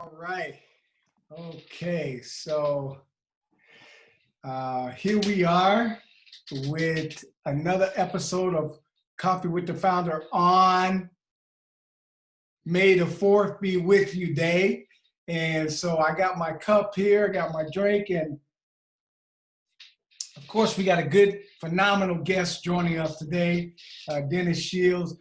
All right. Okay. So here we are with another episode of Coffee with the Founder on May the 4th be with you day. And so I got my cup here, got my drink, and of course we got a good, phenomenal guest joining us today, Dennis Shields.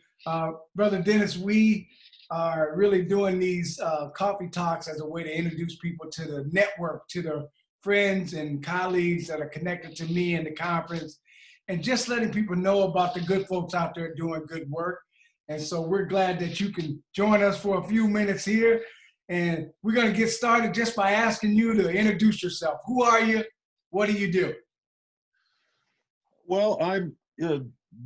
Brother Dennis, we are really doing these coffee talks as a way to introduce people to the network, to their friends and colleagues that are connected to me in the conference, and just letting people know about the good folks out there doing good work. And so we're glad that you can join us for a few minutes here. And we're going to get started just by asking you to introduce yourself. Who are you? What do you do? Well, I'm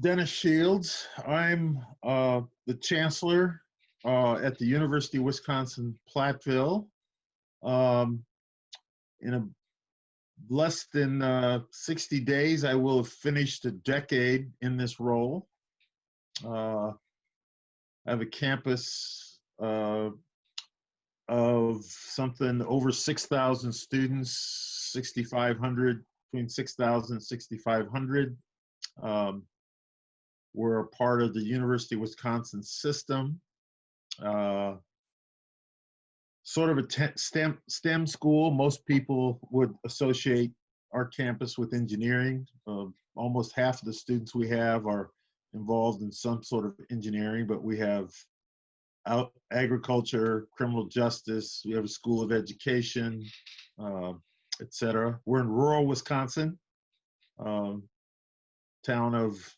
Dennis Shields. I'm the Chancellor at the University of Wisconsin-Platteville. In a less than 60 days, I will have finished a decade in this role. I have a campus of something over 6,000 students, 6,500, between 6,000 and 6,500. We're a part of the University of Wisconsin system. Sort of a STEM school. Most people would associate our campus with engineering. Almost half of the students we have are involved in some sort of engineering, but we have agriculture, criminal justice, we have a school of education, etc. We're in rural Wisconsin, town of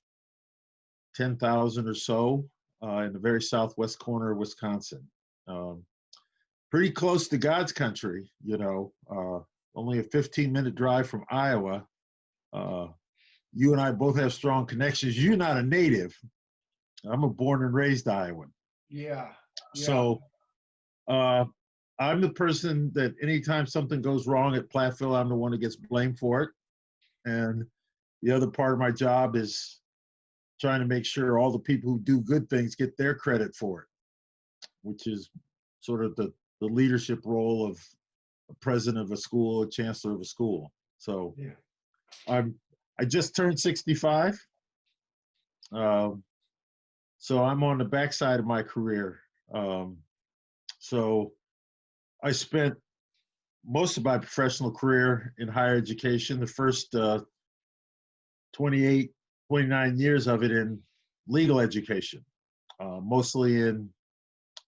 10,000 or so in the very southwest corner of Wisconsin. Pretty close to God's country, you know, only a 15-minute drive from Iowa. You and I both have strong connections. You're not a native. I'm a born and raised Iowan. Yeah. So I'm the person that anytime something goes wrong at Platteville, I'm the one that gets blamed for it. And the other part of my job is trying to make sure all the people who do good things get their credit for it, which is sort of the leadership role of a president of a school, a chancellor of a school. So yeah. I just turned 65. So I'm on the backside of my career. So I spent most of my professional career in higher education, the first 28, 29 years of it in legal education, mostly in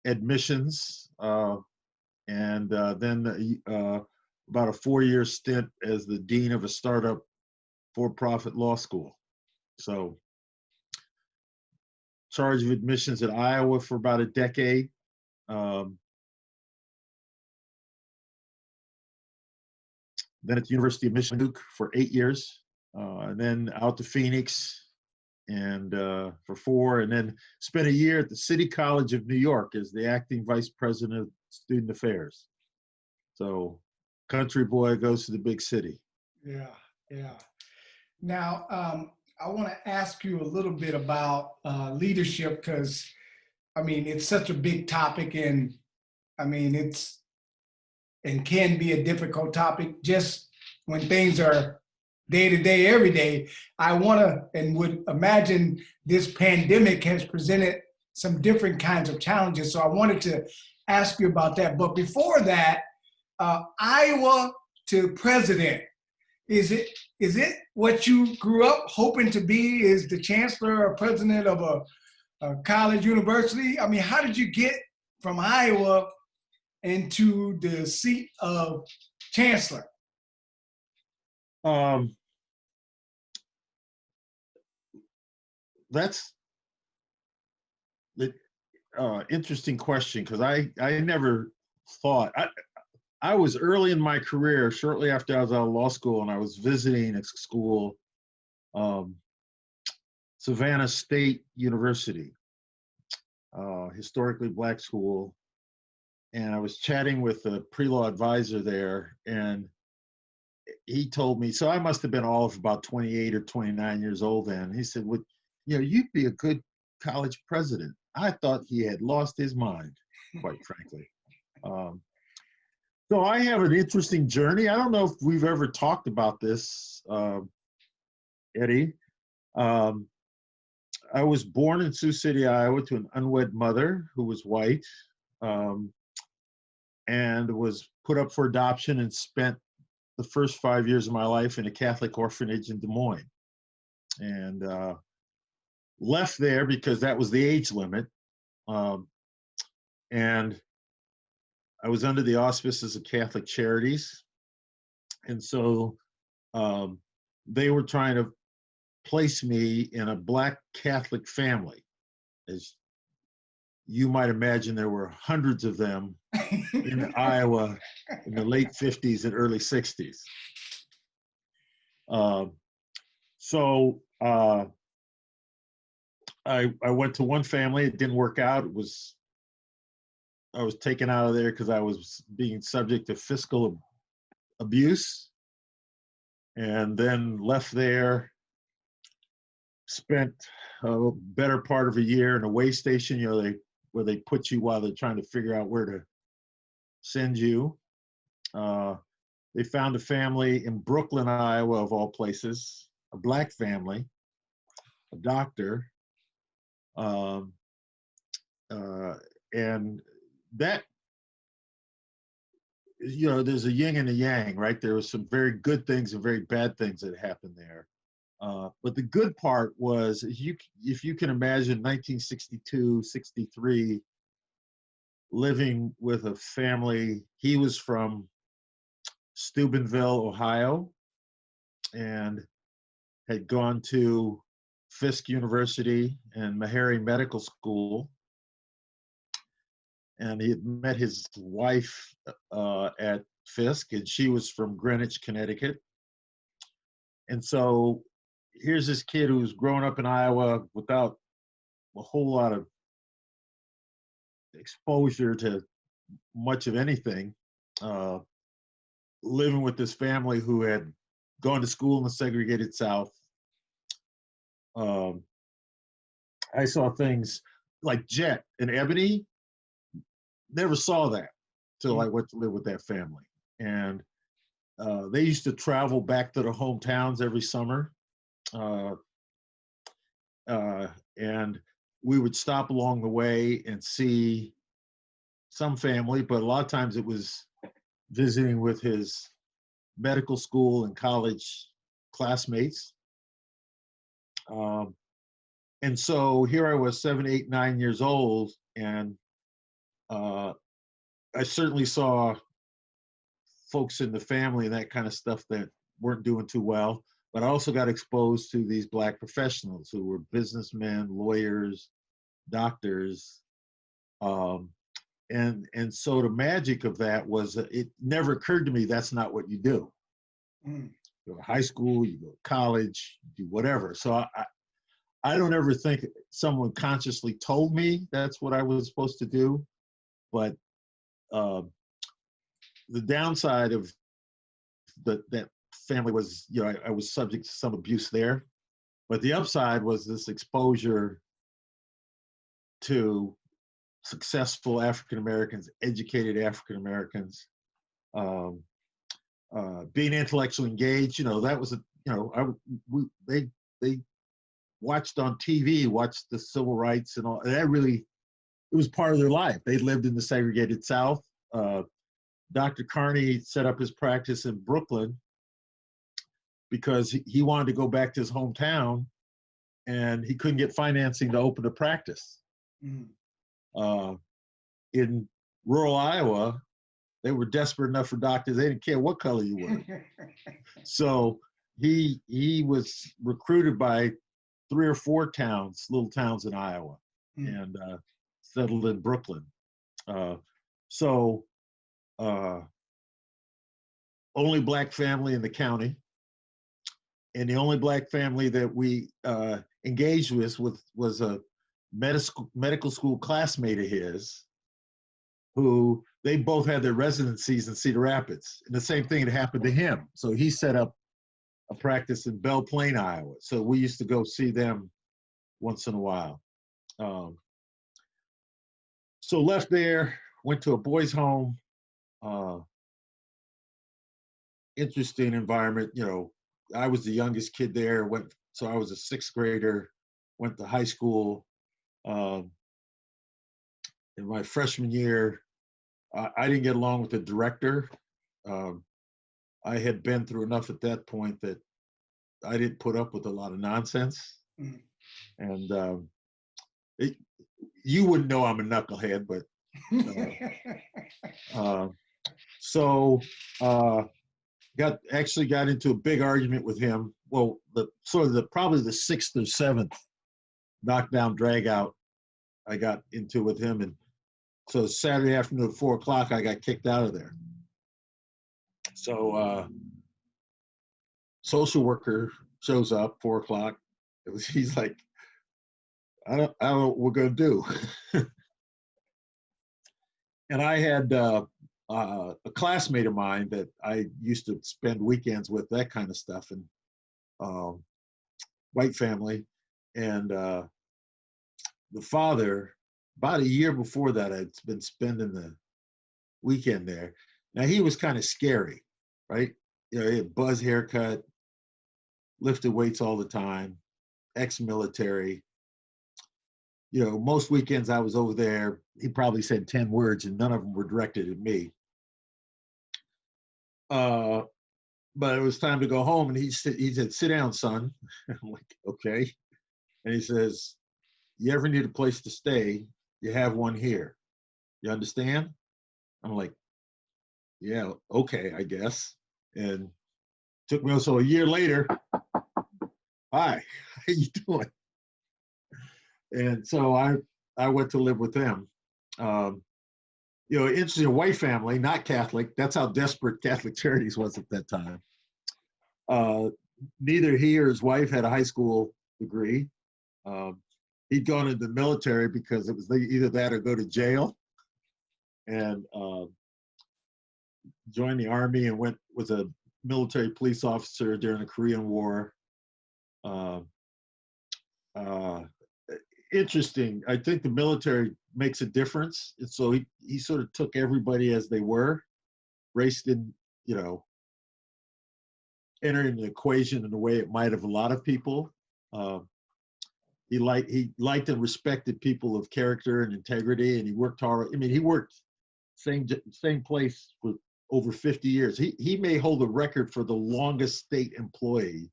admissions, and then about a 4-year stint as the dean of a startup for-profit law school. So charge of admissions at Iowa for about a decade. Then at the University of Michigan for 8 years, and then out to Phoenix and for 4, and then spent a year at the City College of New York as the acting vice president of student affairs. So country boy goes to the big city. Yeah. Now, I want to ask you a little bit about leadership, because, I mean, it's such a big topic, and I mean, and can be a difficult topic just when things are day to day, every day. I want to and would imagine this pandemic has presented some different kinds of challenges. So I wanted to ask you about that. But before that, Iowa to president, is it what you grew up hoping to be, is the chancellor or president of a college, university? I mean, how did you get from Iowa into the seat of chancellor? That's the interesting question, because I never thought, I was early in my career, shortly after I was out of law school, and I was visiting a school, Savannah State University, historically black school. And I was chatting with a pre-law advisor there, and he told me, so I must have been all of about 28 or 29 years old then. He said, well, you know, you'd be a good college president. I thought he had lost his mind, quite frankly. So I have an interesting journey. I don't know if we've ever talked about this, Eddie. Um, I was born in Sioux City, Iowa, to an unwed mother who was white, um, and was put up for adoption and spent the first 5 years of my life in a Catholic orphanage in Des Moines. And left there because that was the age limit. Um, and I was under the auspices of Catholic Charities. And so um, they were trying to place me in a Black Catholic family. As you might imagine, there were hundreds of them in Iowa in the late 50s and early 60s. So I went to one family. It didn't work out. I was taken out of there because I was being subject to fiscal abuse, and then left there. Spent a better part of a year in a way station, where they put you while they're trying to figure out where to send you. They found a family in Brooklyn, Iowa, of all places, a Black family, a doctor, um, and that, there's a yin and a yang, right? There were some very good things and very bad things that happened there. But the good part was, if you can imagine 1962, 63, living with a family. He was from Steubenville, Ohio, and had gone to Fisk University and Meharry Medical School. And he had met his wife at Fisk, and she was from Greenwich, Connecticut. And so here's this kid who's grown up in Iowa without a whole lot of exposure to much of anything, living with this family who had gone to school in the segregated South. I saw things like Jet and Ebony, never saw that till I went to live with that family. And they used to travel back to their hometowns every summer. And we would stop along the way and see some family, but a lot of times it was visiting with his medical school and college classmates. And so here I was, 7, 8, 9 years old, and I certainly saw folks in the family and that kind of stuff that weren't doing too well, but I also got exposed to these Black professionals who were businessmen, lawyers, doctors. And so the magic of that was that it never occurred to me that's not what you do. You go to high school, you go to college, you do whatever. So I don't ever think someone consciously told me that's what I was supposed to do, but the downside of that family was, I was subject to some abuse there, but the upside was this exposure to successful African Americans, educated African Americans, being intellectually engaged. That was they watched on TV, watched the civil rights and all. And that really, it was part of their life. They lived in the segregated South. Dr. Carney set up his practice in Brooklyn because he wanted to go back to his hometown, and he couldn't get financing to open a practice. In rural Iowa, they were desperate enough for doctors. They didn't care what color you were. So he was recruited by 3 or 4 towns, little towns in Iowa, and settled in Brooklyn. Only Black family in the county, and the only Black family that we engaged with was a medical school classmate of his, who they both had their residencies in Cedar Rapids. And the same thing had happened to him. So he set up a practice in Belle Plaine, Iowa. So we used to go see them once in a while. So left there, went to a boys' home, interesting environment. I was the youngest kid there. So I was a sixth grader. Went to high school. Um, in my freshman year, I didn't get along with the director. Um, I had been through enough at that point that I didn't put up with a lot of nonsense. Mm. And you wouldn't know I'm a knucklehead, but so got into a big argument with him. Well, probably the sixth or seventh knockdown drag out I got into with him, and so Saturday afternoon at 4 o'clock I got kicked out of there. So social worker shows up 4 o'clock. He's like, I don't know what we're gonna do. And I had a classmate of mine that I used to spend weekends with, that kind of stuff, and white family. And the father, about a year before that, I'd been spending the weekend there. Now, he was kind of scary, right? He had buzz haircut, lifted weights all the time, ex-military. Most weekends I was over there, he probably said 10 words and none of them were directed at me. But it was time to go home, and he said, "Sit down, son." I'm like, "Okay." And he says, "You ever need a place to stay, you have one here. You understand?" I'm like, "Yeah, okay, I guess." And took me also a year later. "Hi, how you doing?" And so I went to live with them. Interesting, white family, not Catholic. That's how desperate Catholic Charities was at that time. Neither he or his wife had a high school degree. He'd gone into the military because it was either that or go to jail, and joined the army and was a military police officer during the Korean War. Interesting. I think the military makes a difference. And so he sort of took everybody as they were. Race didn't, enter in the equation in the way it might have a lot of people. He liked and respected people of character and integrity, and he worked hard. I mean, he worked same place for over 50 years. He may hold the record for the longest state employee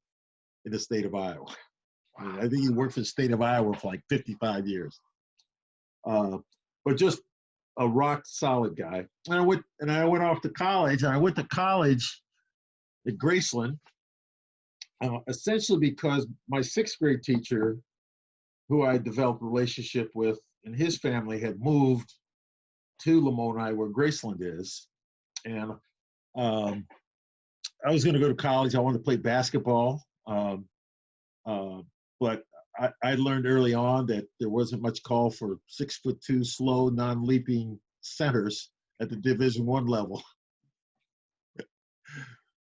in the state of Iowa. I mean, I think he worked for the state of Iowa for like 55 years. But just a rock solid guy. And I went off to college, and I went to college at Graceland, essentially because my sixth grade teacher, who I developed a relationship with, and his family had moved to Lamoni, where Graceland is. And I was going to go to college. I wanted to play basketball. But I learned early on that there wasn't much call for 6'2", slow, non-leaping centers at the Division I level.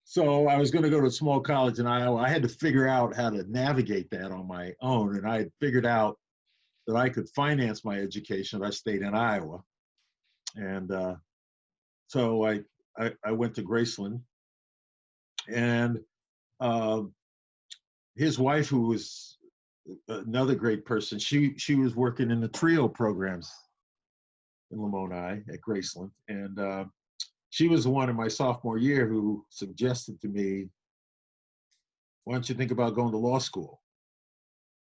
So I was going to go to a small college in Iowa. I had to figure out how to navigate that on my own, and I had figured out that I could finance my education if I stayed in Iowa. And so I went to Graceland, and his wife, who was another great person, she was working in the TRIO programs in Lamoni at Graceland, and she was the one in my sophomore year who suggested to me, "Why don't you think about going to law school?"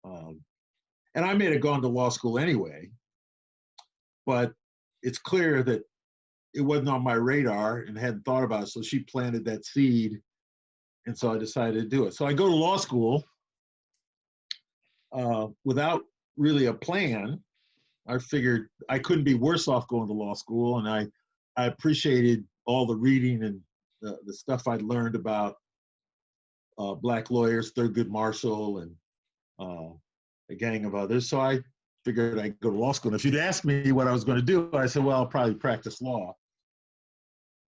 And I may have gone to law school anyway, but it's clear that it wasn't on my radar and hadn't thought about it. So she planted that seed, and so I decided to do it. So I go to law school without really a plan. I figured I couldn't be worse off going to law school, and I appreciated all the reading and the stuff I'd learned about Black lawyers, Thurgood Marshall, and a gang of others. So I figured I'd go to law school. And if you'd asked me what I was going to do, I said, well, I'll probably practice law.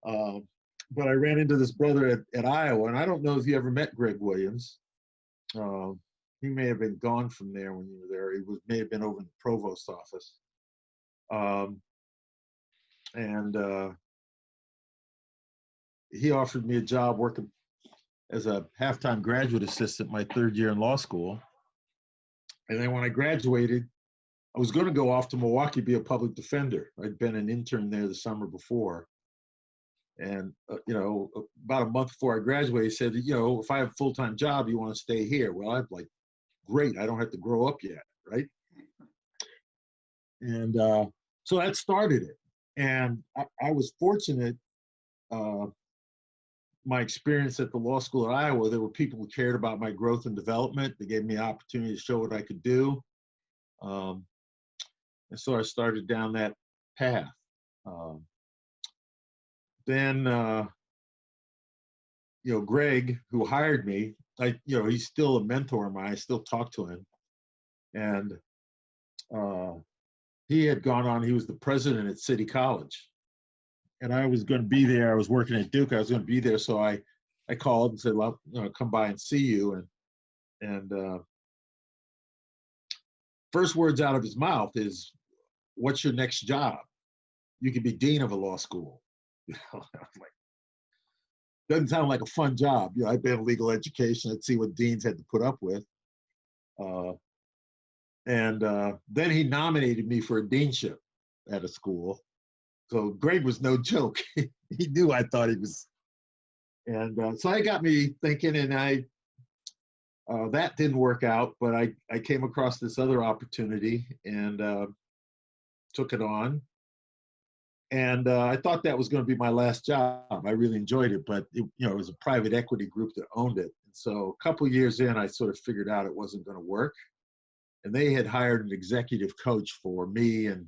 But I ran into this brother at Iowa, and I don't know if you ever met Greg Williams. He may have been gone from there when you were there. He may have been over in the provost office. And he offered me a job working as a half-time graduate assistant my third year in law school. And then when I graduated, I was going to go off to Milwaukee, be a public defender. I'd been an intern there the summer before. And, about a month before I graduated, he said, if I have a full-time job, you want to stay here? Well, I'm like, great, I don't have to grow up yet, right? And so that started it. And I was fortunate, my experience at the law school at Iowa, there were people who cared about my growth and development. They gave me an opportunity to show what I could do. And so I started down that path. Then, Greg, who hired me, he's still a mentor of mine. I still talk to him. And he had gone on, he was the president at City College. And I was going to be there. I was working at Duke. I was going to be there. So I called and said, well, come by and see you. And first words out of his mouth is, what's your next job? You could be dean of a law school. I'm like, doesn't sound like a fun job. I've been in legal education. I'd see what deans had to put up with. And then he nominated me for a deanship at a school. So Greg was no joke. He knew I thought he was. And so that got me thinking, and that didn't work out, but I came across this other opportunity and took it on. And I thought that was going to be my last job. I really enjoyed it, but it was a private equity group that owned it. And so a couple of years in, I sort of figured out it wasn't going to work. And they had hired an executive coach for me and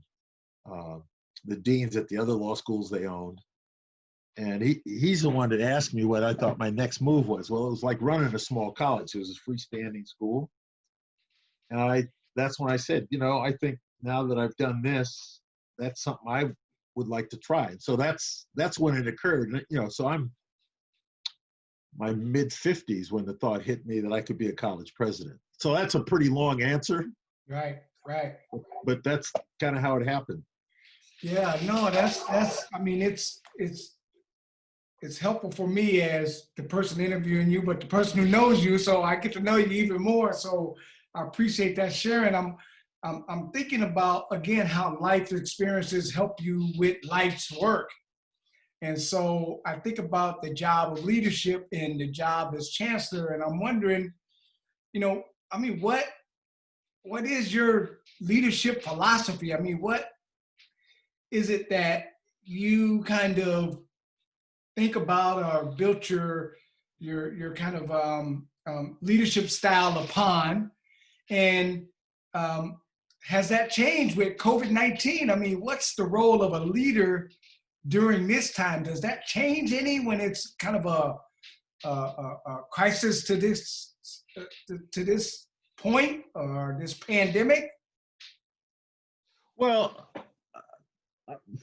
the deans at the other law schools they owned. And he's the one that asked me what I thought my next move was. Well, it was like running a small college. It was a freestanding school. And that's when I said, I think now that I've done this, that's something I would like to try. And so that's when it occurred. So I'm my mid-50s when the thought hit me that I could be a college president. So that's a pretty long answer. Right. But that's kind of how it happened. Yeah, no, it's helpful for me as the person interviewing you, but the person who knows you, so I get to know you even more. So I appreciate that sharing. I'm thinking about, again, how life experiences help you with life's work. And so I think about the job of leadership and the job as chancellor, and I'm wondering, what is your leadership philosophy? What is it that you kind of think about or built your kind of leadership style upon? And has that changed with COVID-19? What's the role of a leader during this time? Does that change any when it's kind of a crisis to this point or this pandemic? Well,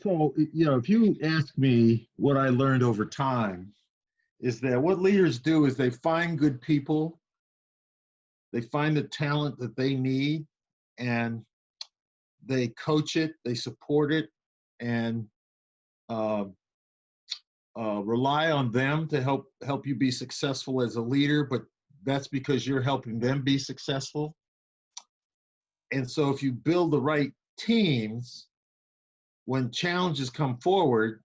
so, if you ask me what I learned over time, is that what leaders do is they find good people, they find the talent that they need, and they coach it, they support it, and rely on them to help you be successful as a leader, but that's because you're helping them be successful. And so if you build the right teams, when challenges come forward,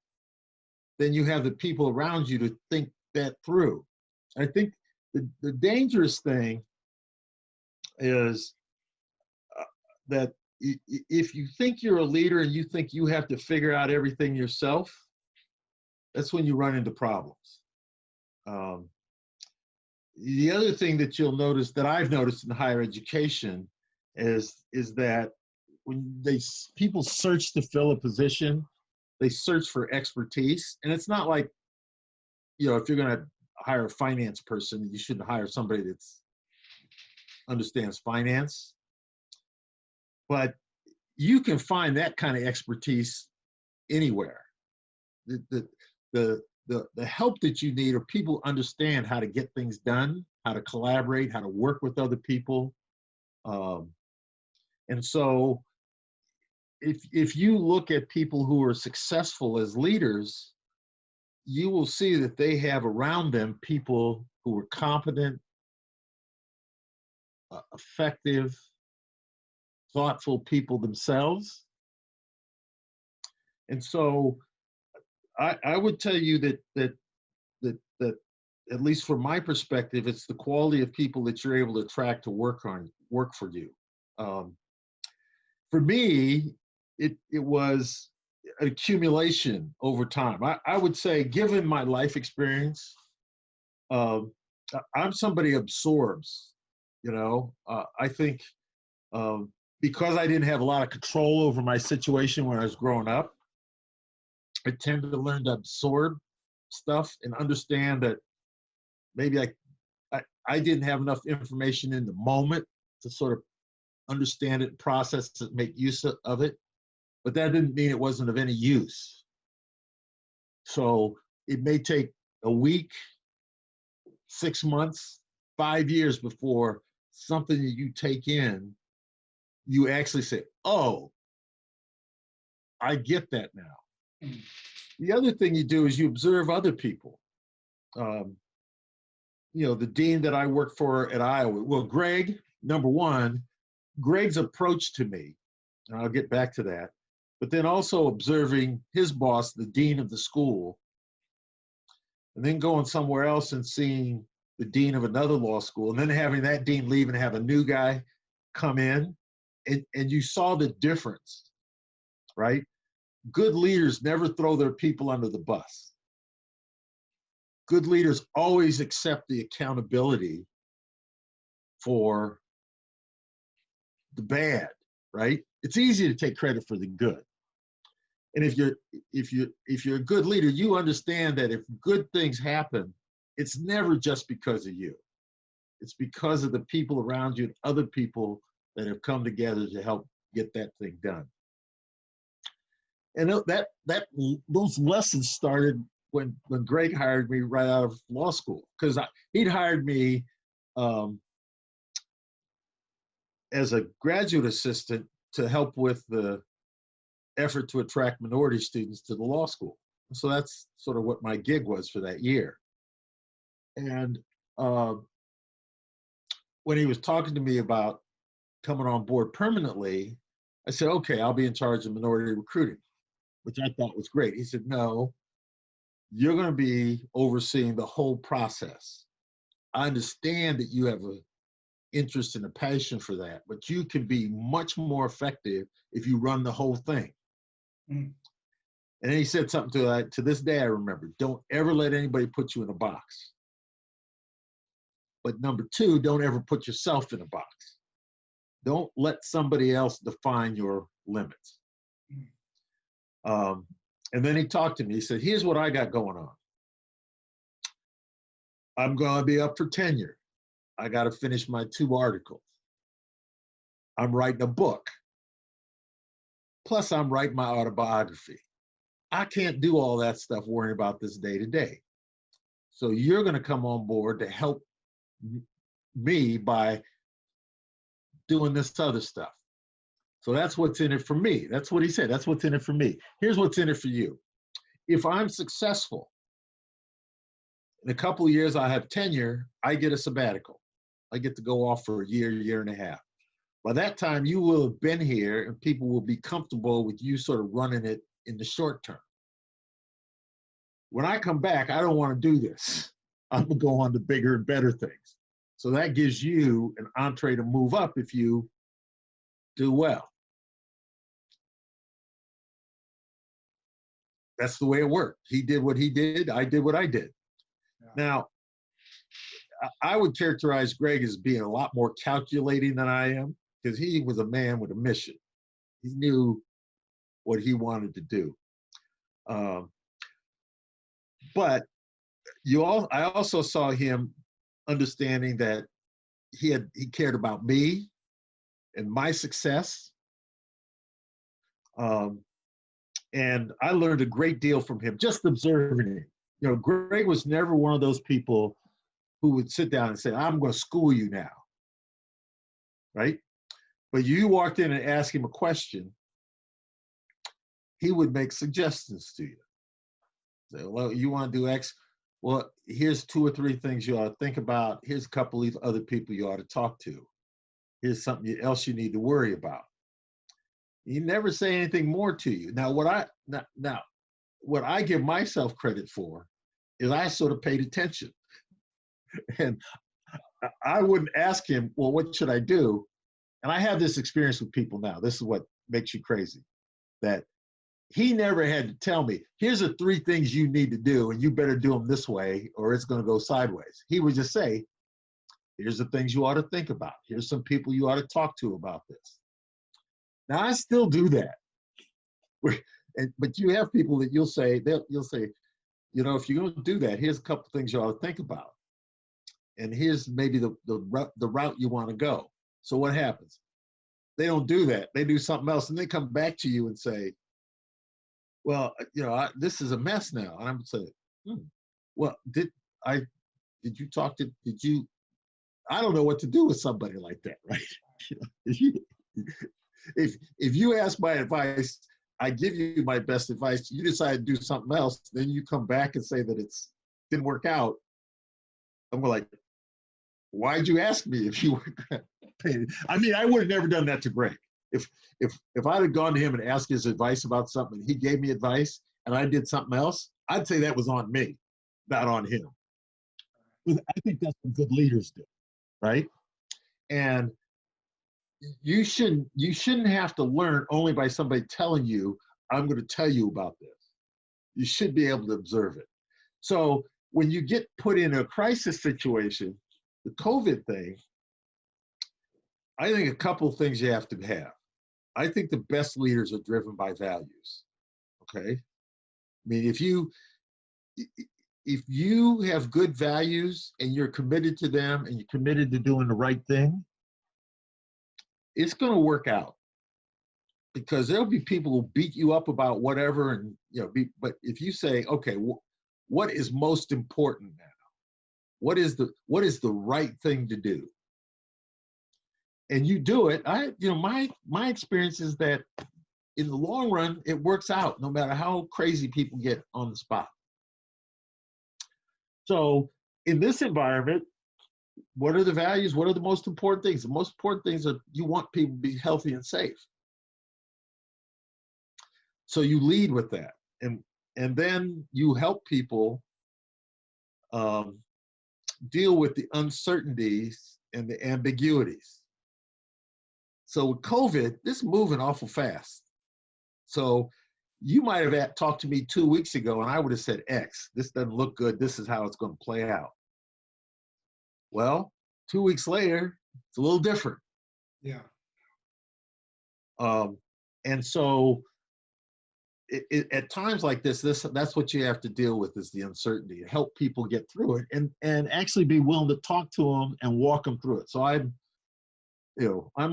then you have the people around you to think that through. I think the dangerous thing is that if you think you're a leader and you think you have to figure out everything yourself, that's when you run into problems. The other thing that you'll notice, that I've noticed in higher education, is that when people search to fill a position, they search for expertise. And it's not like, if you're going to hire a finance person, you shouldn't hire somebody that understands finance. But you can find that kind of expertise anywhere. The help that you need are people who understand how to get things done, how to collaborate, how to work with other people. And so if you look at people who are successful as leaders, you will see that they have around them people who are competent, effective, thoughtful people themselves. And so I would tell you that at least from my perspective, it's the quality of people that you're able to attract to work for you. For me, it was an accumulation over time. I would say, given my life experience, I'm somebody who absorbs. I think because I didn't have a lot of control over my situation when I was growing up, I tended to learn to absorb stuff and understand that maybe I didn't have enough information in the moment to sort of understand it, process it, make use of it. But that didn't mean it wasn't of any use. So it may take a week, 6 months, 5 years before something that you take in, you actually say, oh, I get that now. The other thing you do is you observe other people. The dean that I work for at Iowa, well, Greg, number one, Greg's approach to me, and I'll get back to that, but then also observing his boss, the dean of the school, and then going somewhere else and seeing the dean of another law school, and then having that dean leave and have a new guy come in, and you saw the difference, right? Good leaders never throw their people under the bus. Good leaders always accept the accountability for the bad, right? It's easy to take credit for the good. And if you're a good leader, you understand that if good things happen, it's never just because of you. It's because of the people around you and other people that have come together to help get that thing done. And those lessons started when Greg hired me right out of law school, because he'd hired me as a graduate assistant to help with the effort to attract minority students to the law school. So that's sort of what my gig was for that year. And when he was talking to me about coming on board permanently, I said, okay, I'll be in charge of minority recruiting, which I thought was great. He said, no, you're going to be overseeing the whole process. I understand that you have an interest and a passion for that, but you can be much more effective if you run the whole thing. Mm. And then he said something to this day I remember, don't ever let anybody put you in a box. But number two, don't ever put yourself in a box. Don't let somebody else define your limits. And then he talked to me. He said, here's what I got going on. I'm going to be up for tenure. I got to finish my 2 articles. I'm writing a book. Plus, I'm writing my autobiography. I can't do all that stuff worrying about this day to day. So you're going to come on board to help me by doing this other stuff. So that's what's in it for me. That's what he said. That's what's in it for me. Here's what's in it for you. If I'm successful, in a couple of years I have tenure, I get a sabbatical. I get to go off for a year, year and a half. By that time, you will have been here and people will be comfortable with you sort of running it in the short term. When I come back, I don't want to do this. I'm going to go on to bigger and better things. So that gives you an entree to move up if you do well. That's the way it worked. He did what he did. I did what I did. Yeah. Now, I would characterize Greg as being a lot more calculating than I am, because he was a man with a mission. He knew what he wanted to do. But I also saw him understanding that he cared about me and my success. And I learned a great deal from him, just observing him. Greg was never one of those people who would sit down and say, I'm going to school you now, right? But you walked in and asked him a question, he would make suggestions to you. Say, well, you want to do X? Well, here's 2 or 3 things you ought to think about. Here's a couple of other people you ought to talk to. Here's something else you need to worry about. He never say anything more to you. Now, what I give myself credit for is I sort of paid attention. And I wouldn't ask him, well, what should I do? And I have this experience with people now. This is what makes you crazy. That he never had to tell me, here's the 3 things you need to do, and you better do them this way, or it's going to go sideways. He would just say, here's the things you ought to think about. Here's some people you ought to talk to about this. Now, I still do that. But you have people that you'll say, you know, if you're going to do that, here's a couple of things you ought to think about. And here's maybe the route you want to go. So what happens? They don't do that. They do something else, and they come back to you and say, well, you know, this is a mess now. And I'm saying, well, did you talk to, I don't know what to do with somebody like that, right? If you ask my advice, I give you my best advice, you decide to do something else, then you come back and say that didn't work out. I'm like, why'd you ask me if you were paid? I mean, I would have never done that to Greg. If I'd have gone to him and asked his advice about something, and he gave me advice, and I did something else, I'd say that was on me, not on him. I think that's what good leaders do, right? And you shouldn't have to learn only by somebody telling you, I'm going to tell you about this. You should be able to observe it. So when you get put in a crisis situation, the COVID thing, I think a couple of things you have to have. I think the best leaders are driven by values, okay? I mean, if you have good values and you're committed to them and you're committed to doing the right thing, it's going to work out, because there'll be people who beat you up about whatever, and but if you say, okay, what is most important now? What is the right thing to do? And you do it. My experience is that in the long run, it works out no matter how crazy people get on the spot. So in this environment, what are the values? What are the most important things? The most important things are you want people to be healthy and safe. So you lead with that. And then you help people deal with the uncertainties and the ambiguities. So with COVID, this is moving awful fast. So you might have talked to me 2 weeks ago and I would have said X. This doesn't look good. This is how it's going to play out. Well, 2 weeks later, it's a little different. Yeah. And so at times like this, that's what you have to deal with, is the uncertainty, and help people get through it, and actually be willing to talk to them and walk them through it. So I'm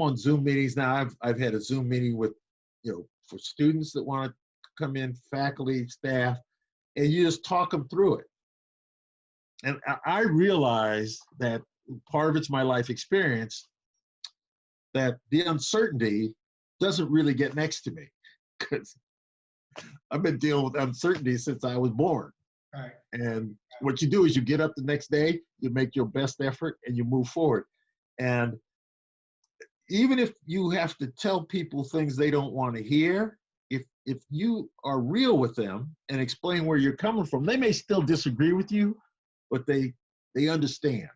on Zoom meetings now. I've had a Zoom meeting with, for students that want to come in, faculty, staff, and you just talk them through it. And I realize that part of it's my life experience, that the uncertainty doesn't really get next to me, because I've been dealing with uncertainty since I was born. Right. And what you do is you get up the next day, you make your best effort, and you move forward. And even if you have to tell people things they don't want to hear, if you are real with them and explain where you're coming from, they may still disagree with you, but they understand.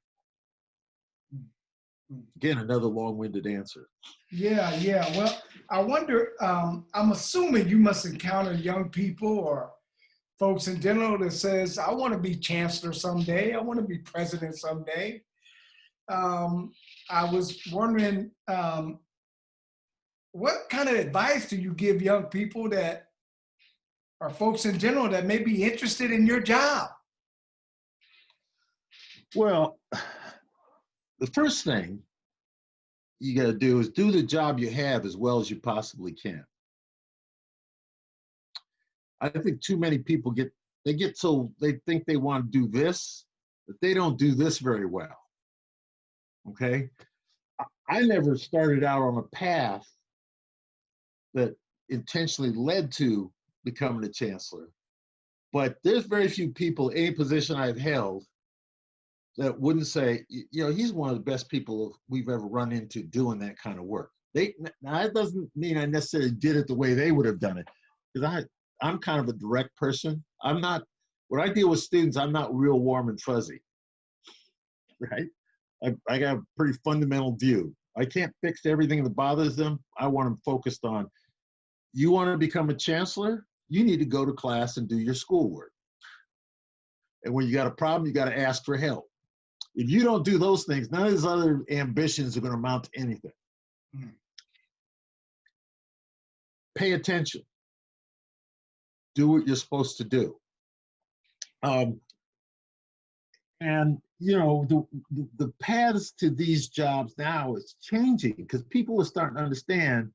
Again, another long-winded answer. Yeah. Well, I wonder, I'm assuming you must encounter young people or folks in general that says, I want to be chancellor someday. I want to be president someday. I was wondering, what kind of advice do you give young people that are folks in general that may be interested in your job? Well, the first thing you got to do is do the job you have as well as you possibly can. I think too many people they think they want to do this, but they don't do this very well. Okay? I never started out on a path that intentionally led to becoming a chancellor. But there's very few people, any position I've held, that wouldn't say, you know, he's one of the best people we've ever run into doing that kind of work. Now that doesn't mean I necessarily did it the way they would have done it, because I'm kind of a direct person. I'm not, when I deal with students, I'm not real warm and fuzzy, right? I got a pretty fundamental view. I can't fix everything that bothers them. I want them focused on, you want to become a chancellor? You need to go to class and do your schoolwork. And when you got a problem, you got to ask for help. If you don't do those things, none of his other ambitions are going to amount to anything. Mm. Pay attention. Do what you're supposed to do. And you know, the paths to these jobs now is changing because people are starting to understand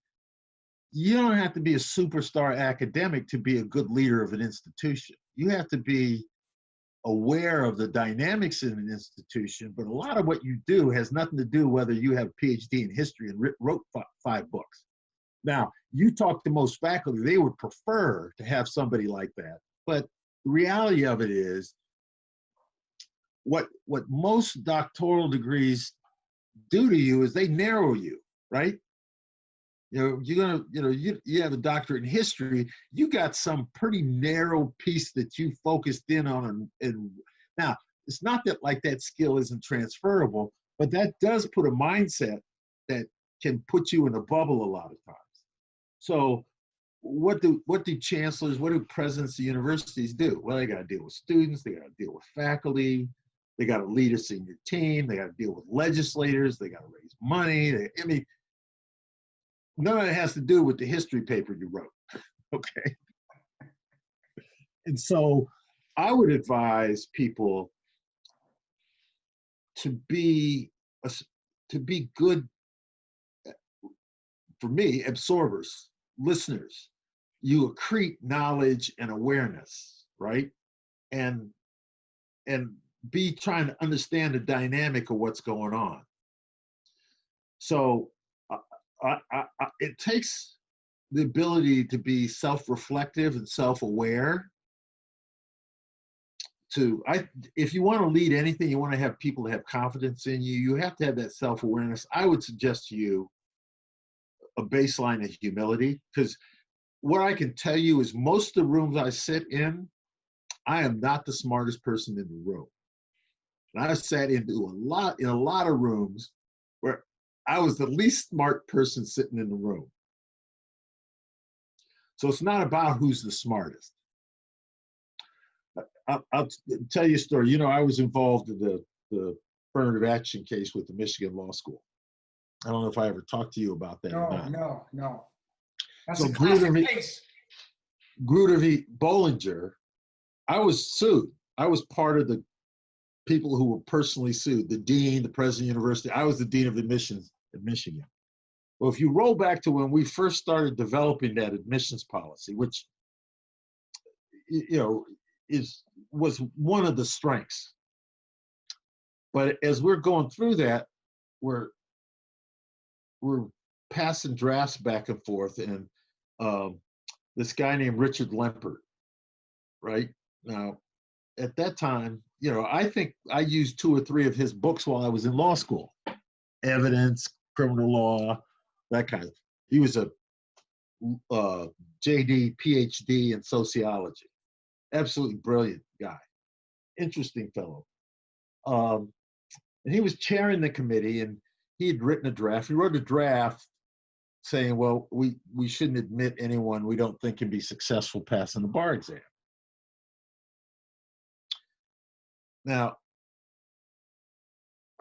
you don't have to be a superstar academic to be a good leader of an institution. You have to be aware of the dynamics in an institution, but a lot of what you do has nothing to do whether you have a PhD in history and wrote 5 books. Now, you talk to most faculty, they would prefer to have somebody like that. But the reality of it is, what most doctoral degrees do to you is they narrow you, right? You know, you're gonna, you know, you have a doctorate in history, you got some pretty narrow piece that you focused in on. And now, it's not that like that skill isn't transferable, but that does put a mindset that can put you in a bubble a lot of times. So what do chancellors, what do presidents of universities do? Well, they got to deal with students, they got to deal with faculty, they got to lead a senior team, they got to deal with legislators, they got to raise money. I mean, none of it has to do with the history paper you wrote, okay? And so I would advise people to be good, for me, absorbers, listeners. You accrete knowledge and awareness, right? And be trying to understand the dynamic of what's going on. So it takes the ability to be self-reflective and self-aware. If you want to lead anything, you want to have people that have confidence in you, you have to have that self-awareness. I would suggest to you a baseline of humility, because what I can tell you is most of the rooms I sit in, I am not the smartest person in the room. And I've sat in a lot of rooms where I was the least smart person sitting in the room. So it's not about who's the smartest. I'll tell you a story. You know, I was involved in the affirmative action case with the Michigan Law School. I don't know if I ever talked to you about that or not. No. That's so a classic case. Gruder v. Bollinger, I was sued. I was part of the people who were personally sued, the dean, the president of the university. I was the dean of admissions at Michigan. Well, if you roll back to when we first started developing that admissions policy, which, you know, was one of the strengths. But as we're going through that, we're passing drafts back and forth, and this guy named Richard Lempert, right? Now, at that time, you know, I think I used 2 or 3 of his books while I was in law school. Evidence, criminal law, that kind of. He was a JD, PhD in sociology. Absolutely brilliant guy. Interesting fellow. And he was chairing the committee, and he had written a draft. He wrote a draft saying, well, we shouldn't admit anyone we don't think can be successful passing the bar exam. Now,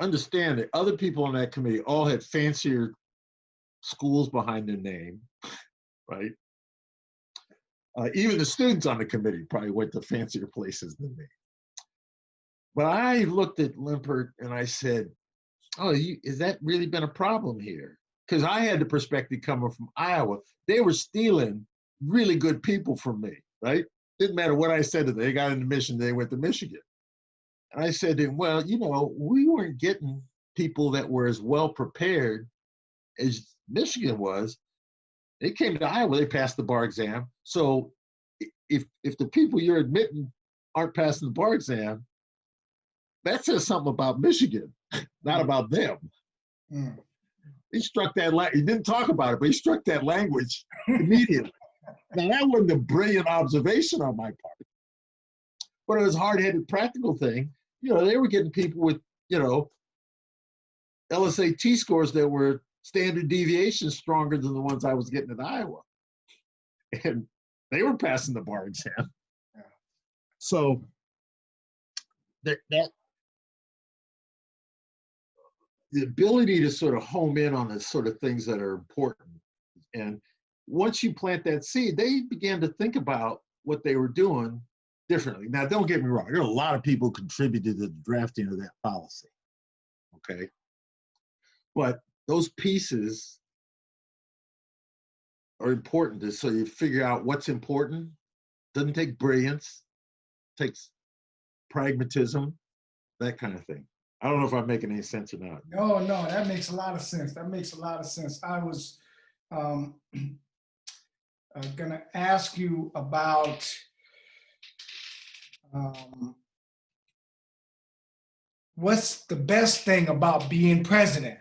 understand that other people on that committee all had fancier schools behind their name, right? Even the students on the committee probably went to fancier places than me. But I looked at Lempert and I said, oh, has that really been a problem here? Because I had the perspective coming from Iowa. They were stealing really good people from me, right? Didn't matter what I said to them. They got into Michigan, they went to Michigan. And I said to him, well, you know, we weren't getting people that were as well prepared as Michigan was. They came to Iowa, they passed the bar exam. So if the people you're admitting aren't passing the bar exam, that says something about Michigan, not about them. Mm. He struck that, he didn't talk about it, but he struck that language immediately. Now, that wasn't a brilliant observation on my part, but it was a hard-headed practical thing. You know, they were getting people with, you know, LSAT scores that were standard deviations stronger than the ones I was getting at Iowa. And they were passing the bar exam. Yeah. So that the ability to sort of home in on the sort of things that are important. And once you plant that seed, they began to think about what they were doing differently. Now, don't get me wrong, there are a lot of people who contributed to the drafting of that policy, okay? But those pieces are important, so you figure out what's important. Doesn't take brilliance, takes pragmatism, that kind of thing. I don't know if I'm making any sense or not. No, no, that makes a lot of sense. That makes a lot of sense. I was gonna ask you about what's the best thing about being president,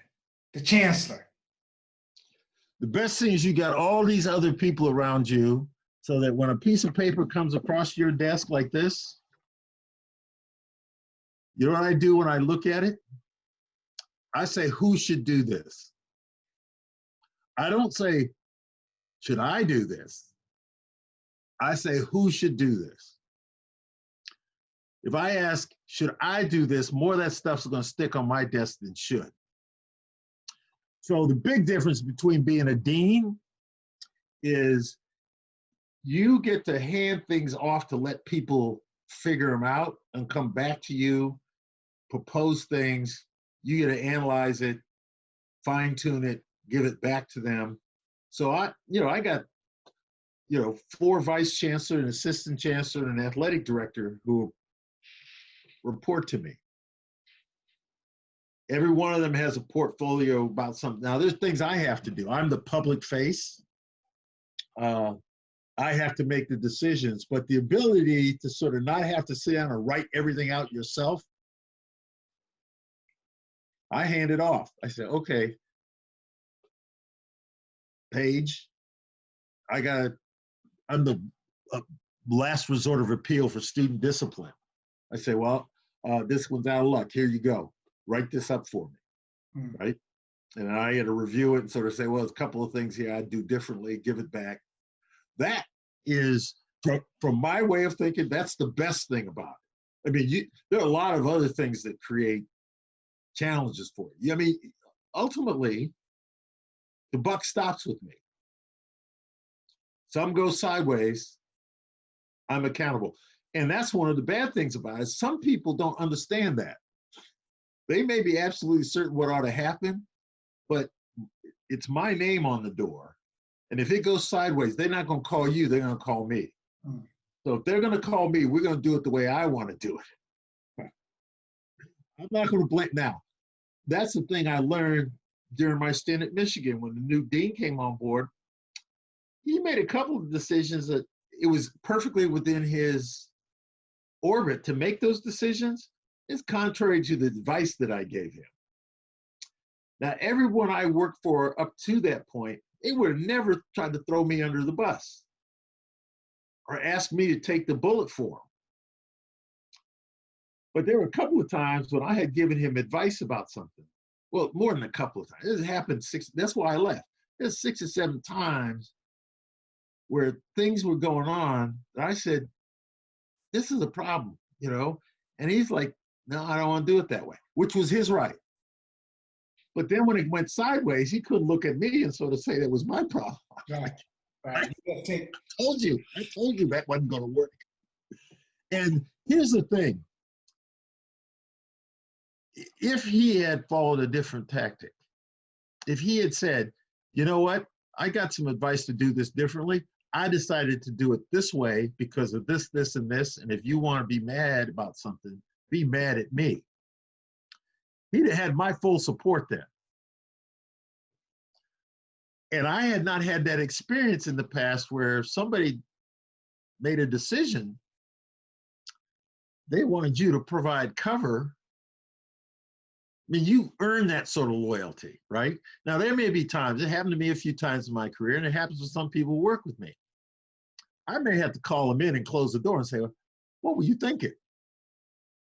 the chancellor? The best thing is you got all these other people around you, so that when a piece of paper comes across your desk like this, you know what I do when I look at it? I say, who should do this? I don't say, should I do this? I say, who should do this? If I ask, should I do this, more of that stuff's gonna stick on my desk than should. So the big difference between being a dean is you get to hand things off to let people figure them out and come back to you, propose things. You get to analyze it, fine tune it, give it back to them. So I got, 4 vice chancellor, an assistant chancellor, and an athletic director who report to me. Every one of them has a portfolio about something. Now, there's things I have to do. I'm the public face. I have to make the decisions, but the ability to sort of not have to sit down and write everything out yourself, I hand it off. I say, okay, Paige, I'm the last resort of appeal for student discipline. I say, well, this one's out of luck. Here you go. Write this up for me, right? And I had to review it and sort of say, well, there's a couple of things here I'd do differently, give it back. That is, from my way of thinking, that's the best thing about it. I mean, there are a lot of other things that create challenges for you. I mean, ultimately, the buck stops with me. Some go sideways, I'm accountable. And that's one of the bad things about it. Some people don't understand that. They may be absolutely certain what ought to happen, but it's my name on the door. And if it goes sideways, they're not going to call you, they're going to call me. So if they're going to call me, we're going to do it the way I want to do it. I'm not going to blame. Now, that's the thing I learned during my stint at Michigan when the new dean came on board. He made a couple of decisions that it was perfectly within his orbit to make those decisions. It's contrary to the advice that I gave him. Now, everyone I worked for up to that point, they would have never tried to throw me under the bus or ask me to take the bullet for them. But there were a couple of times when I had given him advice about something. Well, more than a couple of times. It happened that's why I left. There's 6 or 7 times where things were going on that I said, this is a problem, And he's like, no, I don't want to do it that way, which was his right. But then when it went sideways, he couldn't look at me and sort of say that was my problem. Right. I told you that wasn't going to work. And here's the thing. If he had followed a different tactic, if he had said, you know what, I got some advice to do this differently. I decided to do it this way because of this, this, and this. And if you want to be mad about something, be mad at me. He'd have had my full support then. And I had not had that experience in the past where somebody made a decision, they wanted you to provide cover. I mean, you earn that sort of loyalty, right? Now, there may be times, it happened to me a few times in my career, and it happens with some people who work with me. I may have to call them in and close the door and say, what were you thinking?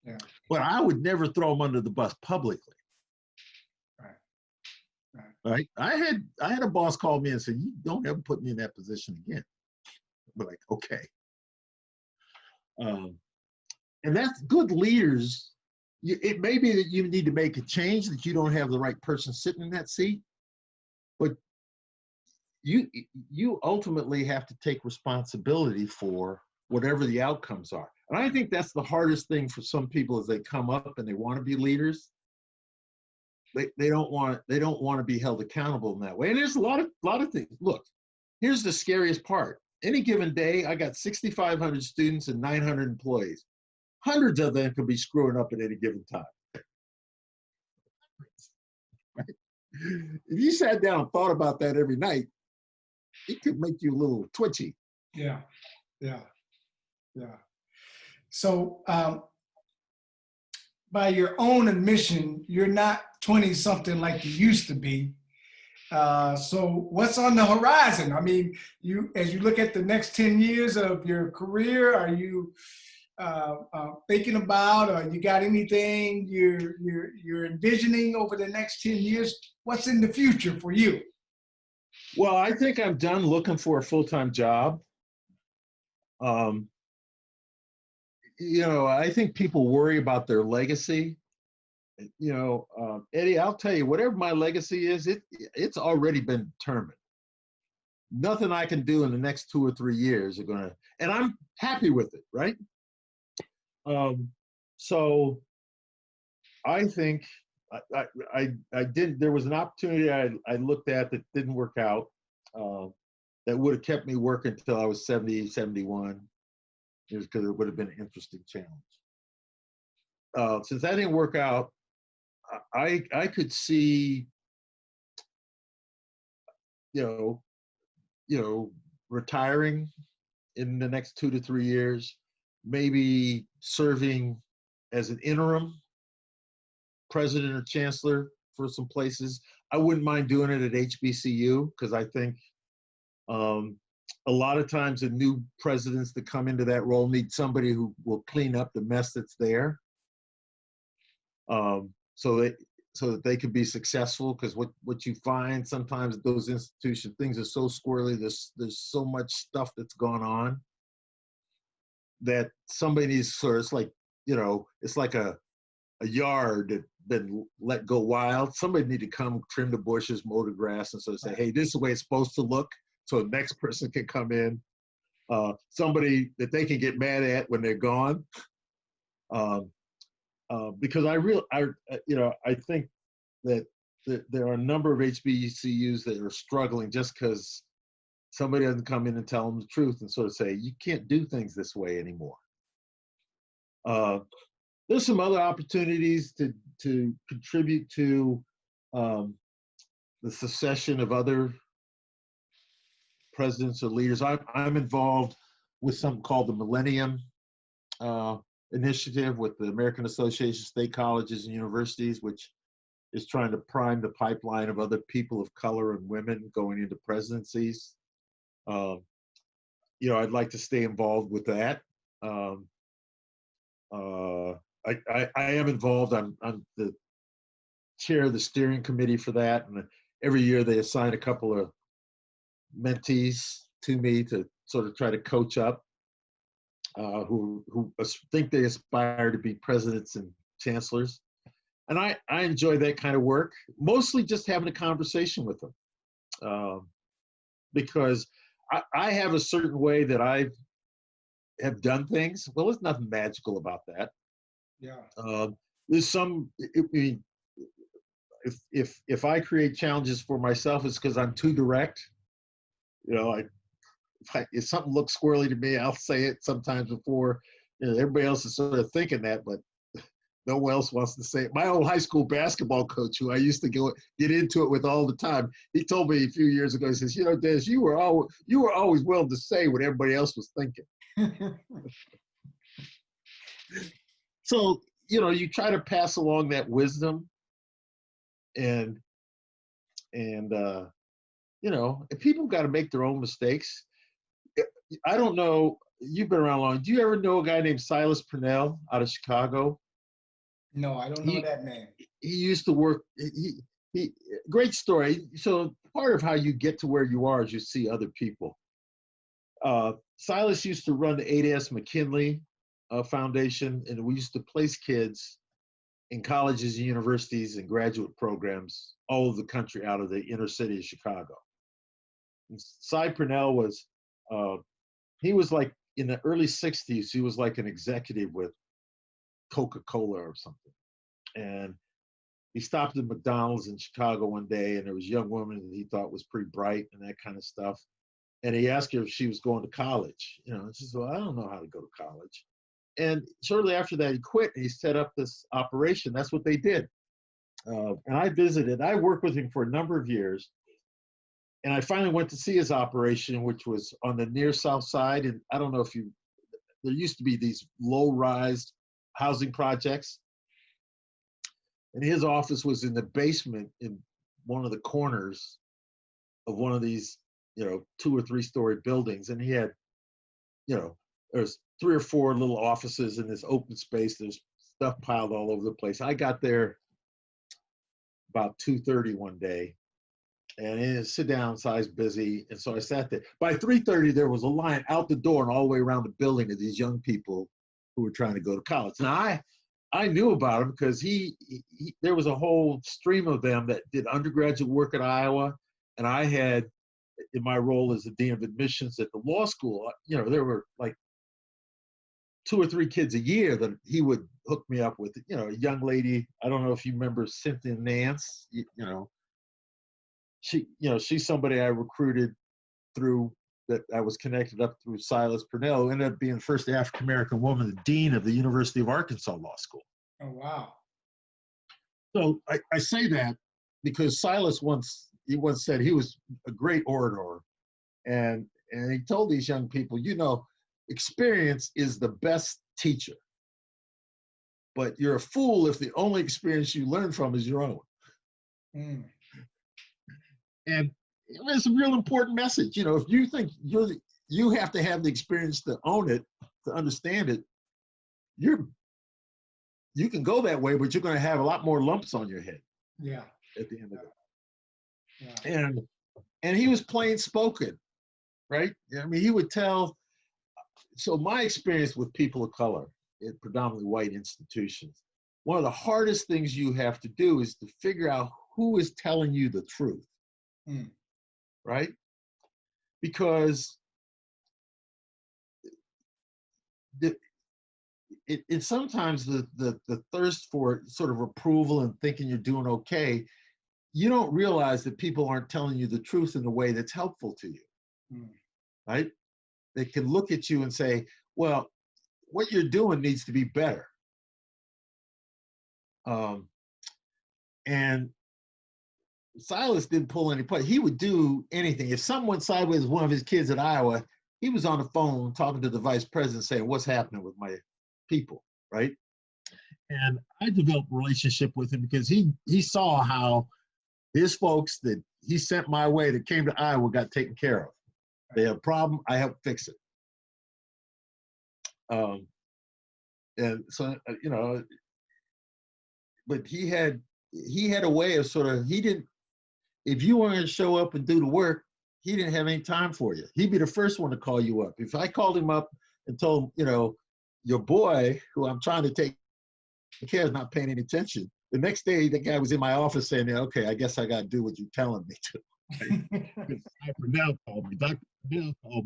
Yeah. But I would never throw them under the bus publicly. Right? I had a boss call me and say, you don't ever put me in that position again. I'm like, okay. And that's good leaders. It may be that you need to make a change, that you don't have the right person sitting in that seat, but you ultimately have to take responsibility for whatever the outcomes are. And I think that's the hardest thing for some people as they come up and they want to be leaders. They don't want to be held accountable in that way. And there's a lot of things. Look, here's the scariest part. Any given day, I got 6,500 students and 900 employees. Hundreds of them could be screwing up at any given time. Right? If you sat down and thought about that every night, it could make you a little twitchy. Yeah. So by your own admission, you're not 20-something like you used to be. So what's on the horizon? I mean, as you look at the next 10 years of your career, are you thinking about, or you got anything you're envisioning over the next 10 years? What's in the future for you? Well, I think I'm done looking for a full-time job. I think people worry about their legacy. Eddie, I'll tell you, whatever my legacy is, it's already been determined. Nothing I can do in the next 2 or 3 years are gonna, and I'm happy with it, right? So I think there was an opportunity I looked at that didn't work out, that would have kept me working until I was 70, 71, because it would have been an interesting challenge. Since that didn't work out, I could see, retiring in the next 2 to 3 years, maybe serving as an interim president or chancellor for some places. I wouldn't mind doing it at HBCU, because I think a lot of times the new presidents that come into that role need somebody who will clean up the mess that's there, so that they can be successful. Because what you find sometimes at those institutions, things are so squirrely, there's so much stuff that's gone on that somebody needs it's like a yard that been let go wild. Somebody need to come trim the bushes, mow the grass, and sort of say, hey, this is the way it's supposed to look, so the next person can come in. Somebody that they can get mad at when they're gone. Because I think that there are a number of HBCUs that are struggling just because somebody doesn't come in and tell them the truth and sort of say, you can't do things this way anymore. There's some other opportunities to contribute to the succession of other presidents or leaders. I'm involved with something called the Millennium Initiative with the American Association of State Colleges and Universities, which is trying to prime the pipeline of other people of color and women going into presidencies. I'd like to stay involved with that. I am involved. I'm the chair of the steering committee for that, and every year they assign a couple of mentees to me to sort of try to coach up, who think they aspire to be presidents and chancellors. And I enjoy that kind of work, mostly just having a conversation with them, because I have a certain way that I have done things. Well, there's nothing magical about that. Yeah. There's some, if I create challenges for myself, it's because I'm too direct. If something looks squirrely to me, I'll say it sometimes before everybody else is sort of thinking that, but no one else wants to say it. My old high school basketball coach, who I used to get into it with all the time, he told me a few years ago, he says, Des, you were always willing to say what everybody else was thinking. So, you try to pass along that wisdom and, and people got to make their own mistakes. I don't know. You've been around long. Do you ever know a guy named Silas Purnell out of Chicago? No, I don't know that name. He used to work. He great story. So part of how you get to where you are is you see other people. Silas used to run the 8S McKinley Foundation, and we used to place kids in colleges and universities and graduate programs all over the country out of the inner city of Chicago. And Cy Purnell was, he was like in the early 60s, he was like an executive with Coca-Cola or something. And he stopped at McDonald's in Chicago one day, and there was a young woman that he thought was pretty bright and that kind of stuff. And he asked her if she was going to college. And she said, well, I don't know how to go to college. And shortly after that, he quit and he set up this operation. That's what they did. And I visited. I worked with him for a number of years. And I finally went to see his operation, which was on the near south side. And I don't know if there used to be these low-rise housing projects. And his office was in the basement in one of the corners of one of these, 2 or 3 story buildings. And he had, there's 3 or 4 little offices in this open space. There's stuff piled all over the place. I got there about 2:30 one day, and it was sit down, so I was busy. And so I sat there. By 3:30, there was a line out the door and all the way around the building of these young people who were trying to go to college. Now, I knew about him because there was a whole stream of them that did undergraduate work at Iowa, and I had, in my role as the dean of admissions at the law school, there were like 2 or 3 kids a year that he would hook me up with. A young lady, I don't know if you remember Cynthia Nance, she's somebody I recruited through, that I was connected up through Silas Purnell, ended up being the first African-American woman, the dean of the University of Arkansas Law School. Oh, wow. So I say that because Silas once said he was a great orator, and he told these young people, experience is the best teacher, but you're a fool if the only experience you learn from is your own. Mm. And it's a real important message. If you think you have to have the experience to own it, to understand it, you can go that way, but you're going to have a lot more lumps on your head. Yeah. At the end of it. Yeah. And he was plain spoken, right? I mean, he would tell. So my experience with people of color in predominantly white institutions, one of the hardest things you have to do is to figure out who is telling you the truth. Mm. Right? Because it's sometimes the thirst for sort of approval and thinking you're doing okay, you don't realize that people aren't telling you the truth in a way that's helpful to you. Mm. Right? They can look at you and say, well, what you're doing needs to be better. And Silas didn't pull any punch. He would do anything. If someone went sideways with one of his kids at Iowa, he was on the phone talking to the vice president saying, what's happening with my people, right? And I developed a relationship with him because he saw how his folks that he sent my way that came to Iowa got taken care of. They had a problem, I helped fix it. And so, but he had a way of sort of, if you weren't going to show up and do the work, he didn't have any time for you. He'd be the first one to call you up. If I called him up and told him, your boy, who I'm trying to take care of, is not paying any attention, the next day, the guy was in my office saying, okay, I guess I got to do what you're telling me to. Dr. Purnell called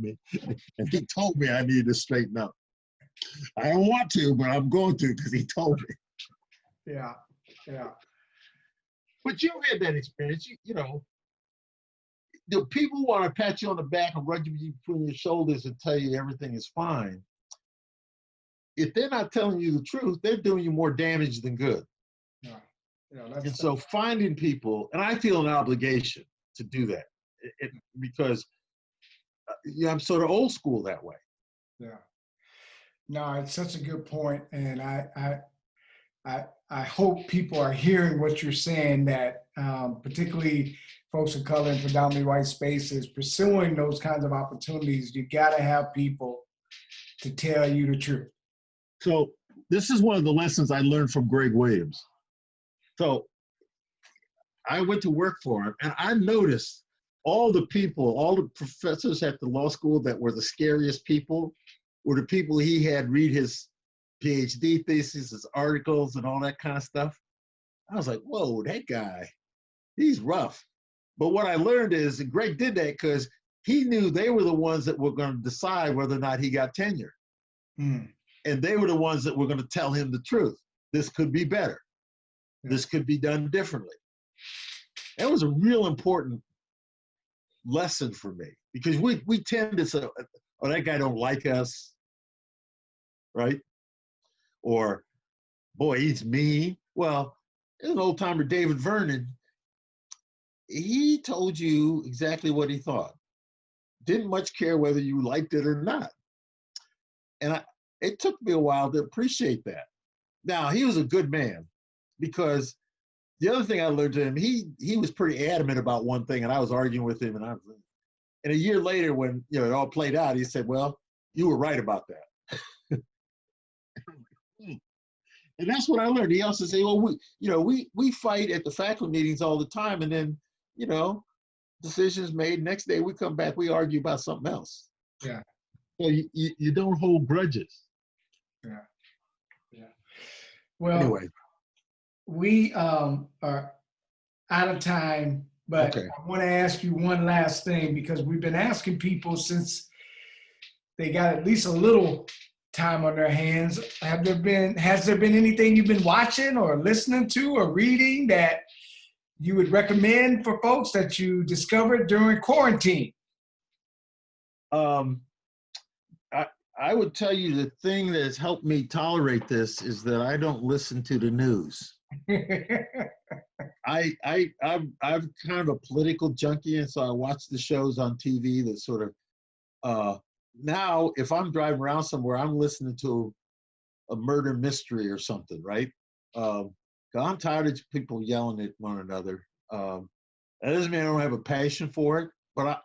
me, and he told me I needed to straighten up. I don't want to, but I'm going to because he told me. Yeah, yeah. But you had that experience, the people want to pat you on the back and rub you between your shoulders and tell you everything is fine. If they're not telling you the truth, they're doing you more damage than good. Yeah. And so finding people, and I feel an obligation to do that because I'm sort of old school that way. Yeah. No, it's such a good point, and I hope people are hearing what you're saying. That particularly folks of color in predominantly white spaces pursuing those kinds of opportunities, you got to have people to tell you the truth. So this is one of the lessons I learned from Greg Williams. So I went to work for him, and I noticed all the people, all the professors at the law school that were the scariest people were the people he had read his PhD thesis, his articles, and all that kind of stuff. I was like, whoa, that guy, he's rough. But what I learned is that Greg did that because he knew they were the ones that were going to decide whether or not he got tenure. Mm. And they were the ones that were going to tell him the truth. This could be better. This could be done differently. That was a real important lesson for me because we tend to say, oh, that guy don't like us, right? Or, boy, he's mean. Well, there's an old timer, David Vernon. He told you exactly what he thought. Didn't much care whether you liked it or not. And it took me a while to appreciate that. Now, he was a good man because the other thing I learned to him, he was pretty adamant about one thing, and I was arguing with him, and a year later when it all played out, he said, well, you were right about that. And that's what I learned. He also said, well, we fight at the faculty meetings all the time, and then, decisions made. Next day we come back, we argue about something else. Yeah. So you don't hold grudges. Yeah. Yeah. Well, anyway, we are out of time, but okay. I want to ask you one last thing because we've been asking people since they got at least a little time on their hands. Has there been anything you've been watching or listening to or reading that you would recommend for folks that you discovered during quarantine? I would tell you the thing that has helped me tolerate this is that I don't listen to the news. I'm kind of a political junkie, and so I watch the shows on TV that sort of now if I'm driving around somewhere, I'm listening to a murder mystery or something, right? I'm tired of people yelling at one another. That doesn't mean I don't have a passion for it, but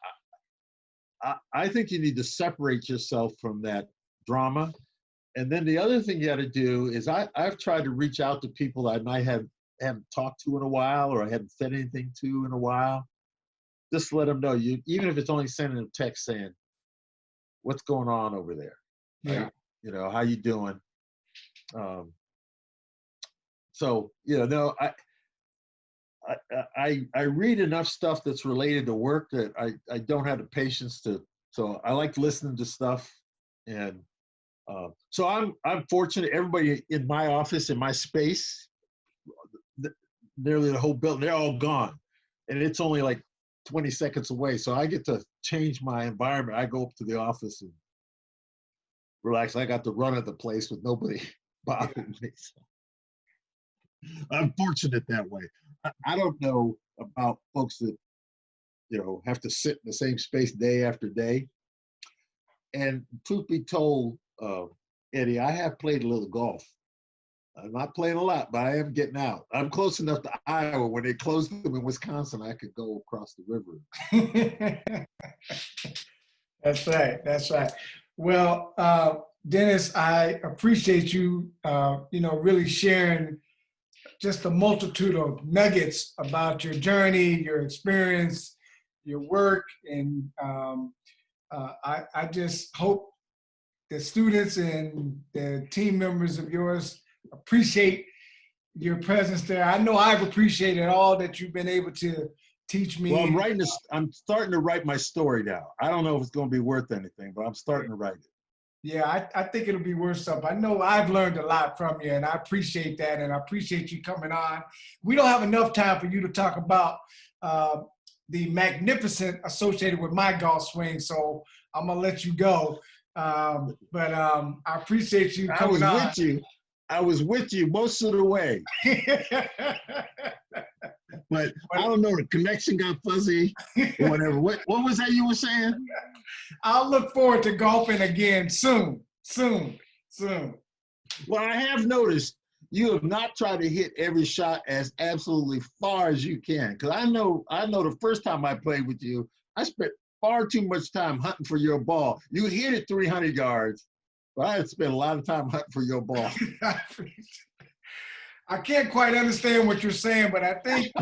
I think you need to separate yourself from that drama. And then the other thing you got to do is I've tried to reach out to people that I might haven't talked to in a while or I haven't said anything to in a while. Just let them know, even if it's only sending a text saying, what's going on over there? Yeah. Right? How you doing? I read enough stuff that's related to work that I don't have the patience to. So I like listening to stuff, and so I'm fortunate. Everybody in my office, in my space, nearly the whole building, they're all gone, and it's only like 20 seconds away. So I get to change my environment. I go up to the office and relax. I got to run at the place with nobody bothering me. So I'm fortunate that way. I don't know about folks that, have to sit in the same space day after day. And truth be told, Eddie, I have played a little golf. I'm not playing a lot, but I am getting out. I'm close enough to Iowa. When they closed them in Wisconsin, I could go across the river. That's right. That's right. Well, Dennis, I appreciate you, really sharing just a multitude of nuggets about your journey, your experience, your work. And I just hope the students and the team members of yours appreciate your presence there. I know I've appreciated all that you've been able to teach me. Well, I'm starting to write my story now. I don't know if it's going to be worth anything, but I'm starting to write it. Yeah, I think it'll be worth something. I know I've learned a lot from you, and I appreciate that, and I appreciate you coming on. We don't have enough time for you to talk about the magnificent associated with my golf swing, so I'm going to let you go. But I appreciate you coming on. I was with you most of the way. But I don't know, the connection got fuzzy or whatever. What was that you were saying? I'll look forward to golfing again soon. soon. Well, I have noticed you have not tried to hit every shot as absolutely far as you can. Because I know the first time I played with you, I spent far too much time hunting for your ball. You hit it 300 yards, but I had spent a lot of time hunting for your ball. I can't quite understand what you're saying, but I think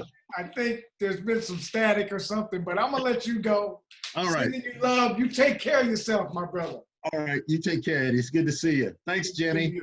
there's been some static or something, but I'm gonna let you go. All right. Sending you love. You take care of yourself, my brother. All right. You take care, Eddie. It's good to see you. Thanks, Jenny.